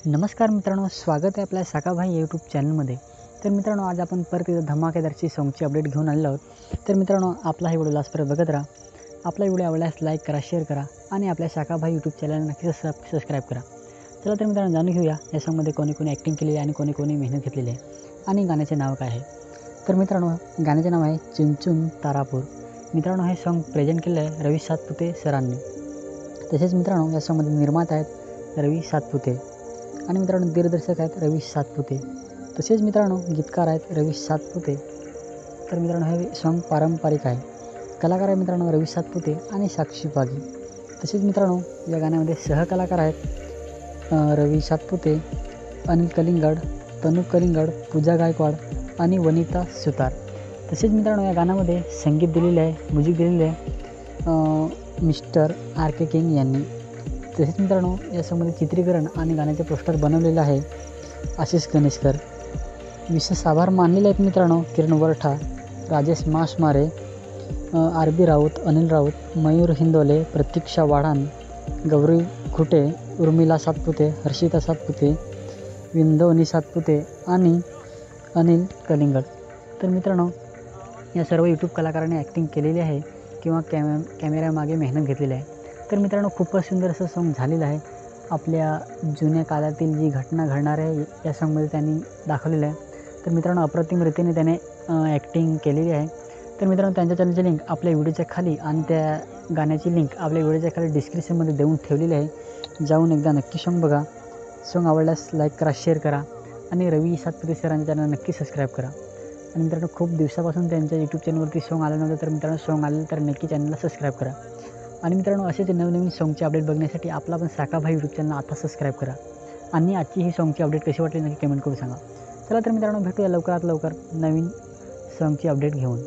नमस्कार मित्रांनो, स्वागत आहे आपल्या साकाभाई यूट्यूब चॅनलमध्ये. तर मित्रांनो, आज आपण परत एकदा धमाकेदारची सॉन्गची अपडेट घेऊन आलेलो आहोत. तर मित्रांनो, आपला हा व्हिडिओ लास्टपर्यंत बघत राहा. आपला व्हिडिओ आवडल्यास लाईक करा, शेअर करा आणि आपल्या साकाभाई यूट्यूब चॅनलला नक्कीच सबस्क्राईब करा. चला तर मित्रांनो, जाणून घेऊया या सॉन्गमध्ये कोणी कोणी ॲक्टिंग केलेली आहे आणि कोणी कोणी मेहनत घेतलेली आहे आणि गाण्याचे नाव काय आहे. तर मित्रांनो, गाण्याचे नाव आहे चुनचुन तारापूर. मित्रांनो, हे सॉन्ग प्रेझेंट केलं आहे रवी सातपुते सरांनी. तसेच मित्रांनो, या सॉन्गमध्ये निर्माता आहेत रवी सातपुते आणि मित्रांनो दिग्दर्शक आहेत रवी सातपुते. तसेच मित्रांनो गीतकार आहेत रवी सातपुते. तर मित्रांनो हे सॉन्ग पारंपरिक आहे. कलाकार आहे मित्रांनो रवी सातपुते आणि साक्षी पागी. तसेच मित्रांनो या गाण्यामध्ये सहकलाकार आहेत रवी सातपुते, अनिल कलिंगड, तनू कलिंगड, पूजा गायकवाड आणि वनिता सुतार. तसेच मित्रांनो या गाण्यामध्ये संगीत दिलेले आहे, म्युझिक दिलेले आहे मिस्टर आर के किंग यांनी. तसेच मित्रांनो या सॉन्गमध्ये चित्रीकरण आणि गाण्याचे पोस्टर बनवलेले आहे आशिष गणेशकर. विशेष आभार मानलेले आहेत मित्रांनो किरण वरठा, राजेश मासमारे, आर बी राऊत, अनिल राऊत, मयूर हिंदोले, प्रतीक्षा वाढान, गौरी खुटे, उर्मिला सातपुते, हर्षिता सातपुते, विंदवनी सातपुते आणि अनिल कलिंगड. तर मित्रांनो या सर्व यूट्यूब कलाकारांनी ॲक्टिंग केलेली आहे किंवा कॅमेऱ्यामागे मेहनत घेतलेली आहे. तर मित्रांनो खूपच सुंदर असं सॉन्ग झालेलं आहे. आपल्या जुन्या काळातील जी घटना घडणार आहे या सॉन्गमध्ये त्यांनी दाखवलेलं आहे. तर मित्रांनो अप्रतिम रीतीने त्याने ॲक्टिंग केलेली आहे. तर मित्रांनो त्यांच्या चॅनलची लिंक आपल्या व्हिडिओच्या खाली आणि त्या गाण्याची लिंक आपल्या व्हिडिओच्या खाली डिस्क्रिप्शनमध्ये देऊन ठेवलेली आहे. जाऊन एकदा नक्की सॉन्ग बघा. सॉन्ग आवडल्यास लाईक करा, शेअर करा आणि रवी सातपुते सरांच्या चॅनल नक्की सबस्क्राईब करा. आणि मित्रांनो खूप दिवसापासून त्यांच्या यूट्यूब चॅनलवरती सॉन्ग आलं नव्हतं. तर मित्रांनो सॉन्ग आलं तर नक्की चॅनलला सबस्क्राईब करा. आणि मित्रांनो असेच नवीन सॉन्गचे अपडेट बघण्यासाठी आपला पण साकाभाई यूट्यूब चॅनल आता सबस्क्राईब करा. आणि आजची ही सॉन्गची अपडेट कशी वाटली नक्की कमेंट करून सांगा. चला तर मित्रांनो भेटूया लवकरात लवकर नवीन सॉन्गची अपडेट घेऊन.